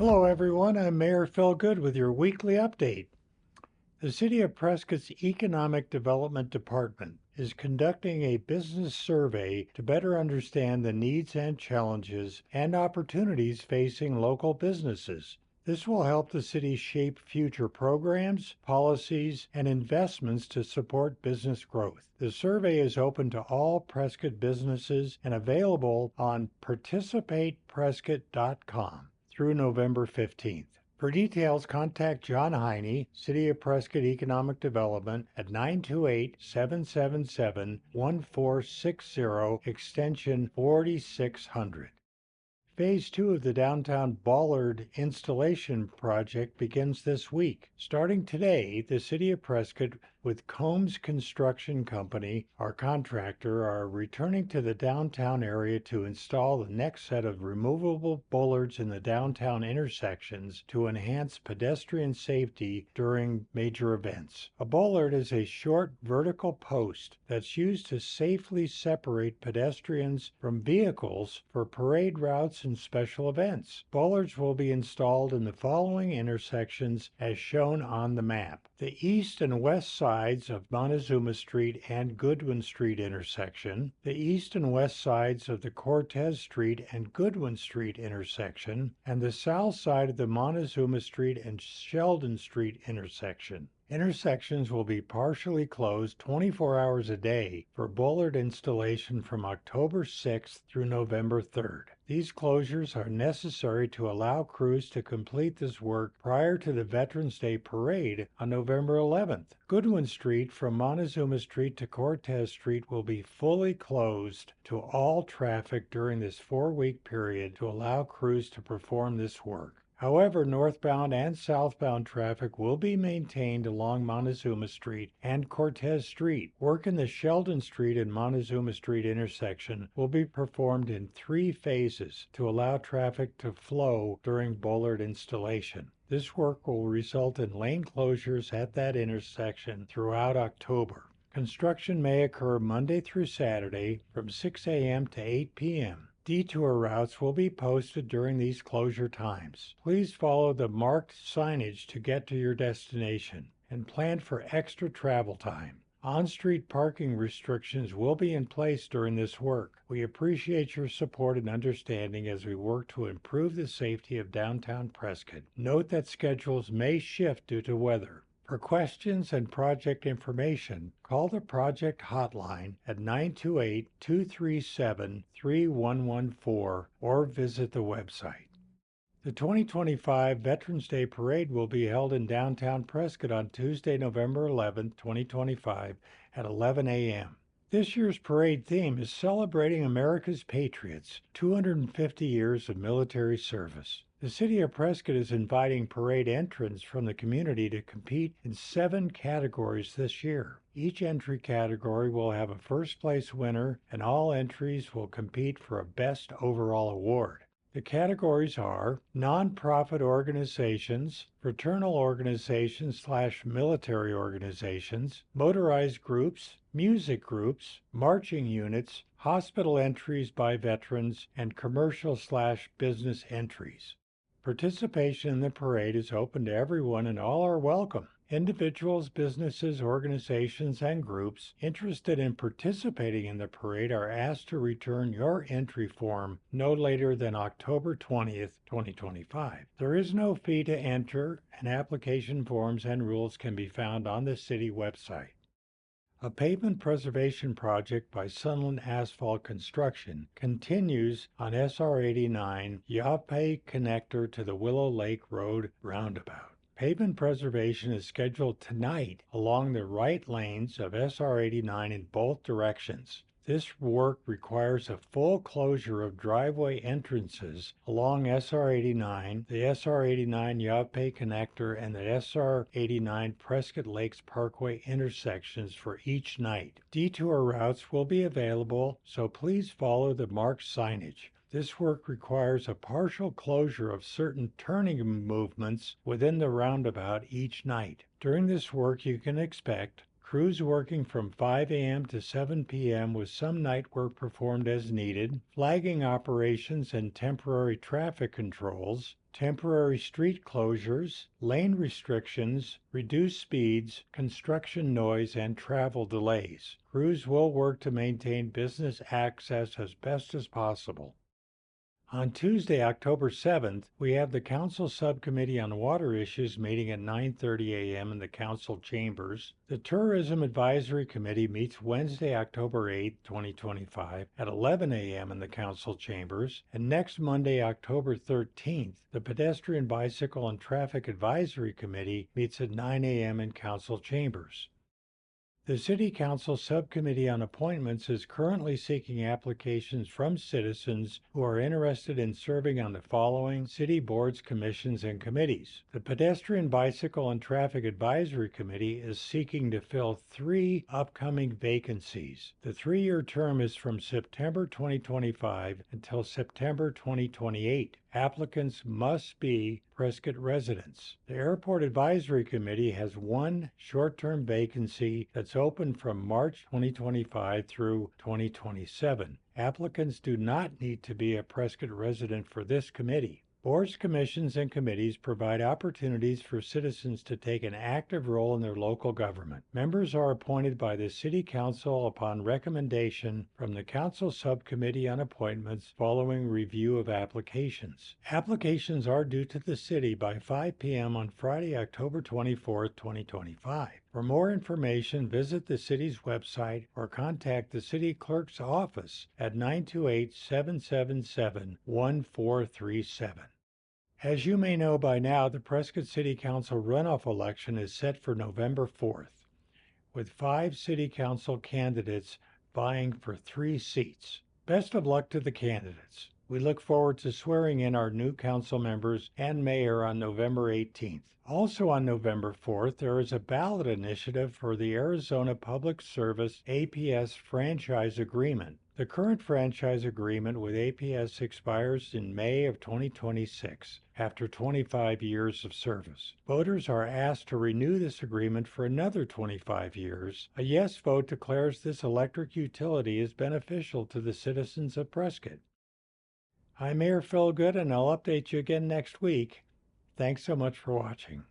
Hello, everyone. I'm Mayor Phil Good with your weekly update. The City of Prescott's Economic Development Department is conducting a business survey to better understand the needs and challenges and opportunities facing local businesses. This will help the city shape future programs, policies, and investments to support business growth. The survey is open to all Prescott businesses and available on participateprescott.com through November 15th. For details, contact John Heine, City of Prescott Economic Development at 928-777-1460, extension 4600. Phase 2 of the Downtown Bollard Installation Project begins this week. Starting today, the City of Prescott with Combs Construction Company, our contractor, are returning to the downtown area to install the next set of removable bollards in the downtown intersections to enhance pedestrian safety during major events. A bollard is a short vertical post that's used to safely separate pedestrians from vehicles for parade routes and special events. Bollards will be installed in the following intersections as shown on the map. The east and west sides of Montezuma Street and Goodwin Street intersection, the east and west sides of the Cortez Street and Goodwin Street intersection, and the south side of the Montezuma Street and Sheldon Street intersection. Intersections will be partially closed 24 hours a day for bollard installation from October 6th through November 3rd. These closures are necessary to allow crews to complete this work prior to the Veterans Day Parade on November 11th. Goodwin Street from Montezuma Street to Cortez Street will be fully closed to all traffic during this 4-week period to allow crews to perform this work. However, northbound and southbound traffic will be maintained along Montezuma Street and Cortez Street. Work in the Sheldon Street and Montezuma Street intersection will be performed in 3 phases to allow traffic to flow during bollard installation. This work will result in lane closures at that intersection throughout October. Construction may occur Monday through Saturday from 6 a.m. to 8 p.m. Detour routes will be posted during these closure times. Please follow the marked signage to get to your destination and plan for extra travel time. On-street parking restrictions will be in place during this work. We appreciate your support and understanding as we work to improve the safety of downtown Prescott. Note that schedules may shift due to weather. For questions and project information, call the project hotline at 928-237-3114 or visit the website. The 2025 Veterans Day Parade will be held in downtown Prescott on Tuesday, November 11, 2025 at 11 a.m. This year's parade theme is Celebrating America's Patriots, 250 years of military service. The City of Prescott is inviting parade entrants from the community to compete in 7 categories this year. Each entry category will have a first-place winner, and all entries will compete for a Best Overall Award. The categories are nonprofit organizations, fraternal organizations/military organizations, motorized groups, music groups, marching units, hospital entries by veterans, and commercial/business entries. Participation in the parade is open to everyone and all are welcome. Individuals, businesses, organizations, and groups interested in participating in the parade are asked to return your entry form no later than October 20th, 2025. There is no fee to enter, and application forms and rules can be found on the city website. A pavement preservation project by Sunland Asphalt Construction continues on SR 89 Yape connector to the Willow Lake Road roundabout. Pavement preservation is scheduled tonight along the right lanes of SR 89 in both directions. This work requires a full closure of driveway entrances along SR 89, the SR 89 Yape connector, and the SR 89 Prescott Lakes Parkway intersections for each night. Detour routes will be available, so please follow the marked signage. This work requires a partial closure of certain turning movements within the roundabout each night. During this work, you can expect Crews working from 5 a.m. to 7 p.m. with some night work performed as needed, flagging operations and temporary traffic controls, temporary street closures, lane restrictions, reduced speeds, construction noise, and travel delays. Crews will work to maintain business access as best as possible. On Tuesday, October 7th, we have the Council Subcommittee on Water Issues meeting at 9:30 a.m. in the Council chambers. The Tourism Advisory Committee meets Wednesday, October 8th, 2025 at 11 a.m. in the Council chambers. And next Monday, October 13th, the Pedestrian, Bicycle, and Traffic Advisory Committee meets at 9 a.m. in Council chambers. The City Council Subcommittee on Appointments is currently seeking applications from citizens who are interested in serving on the following city boards, commissions, and committees. The Pedestrian, Bicycle, and Traffic Advisory Committee is seeking to fill 3 upcoming vacancies. The 3-year term is from September 2025 until September 2028. Applicants must be Prescott residents. The Airport Advisory Committee has 1 short-term vacancy that's open from March 2025 through 2027. Applicants do not need to be a Prescott resident for this committee. Boards, commissions, and committees provide opportunities for citizens to take an active role in their local government. Members are appointed by the City Council upon recommendation from the Council Subcommittee on Appointments following review of applications. Applications are due to the City by 5 p.m. on Friday, October 24, 2025. For more information, visit the City's website or contact the City Clerk's office at 928-777-1437. As you may know by now, the Prescott City Council runoff election is set for November 4th, with 5 City Council candidates vying for 3 seats. Best of luck to the candidates. We look forward to swearing in our new council members and mayor on November 18th. Also on November 4th, there is a ballot initiative for the Arizona Public Service APS franchise agreement. The current franchise agreement with APS expires in May of 2026 after 25 years of service. Voters are asked to renew this agreement for another 25 years. A yes vote declares this electric utility is beneficial to the citizens of Prescott. I'm Mayor Phil Good, and I'll update you again next week. Thanks so much for watching.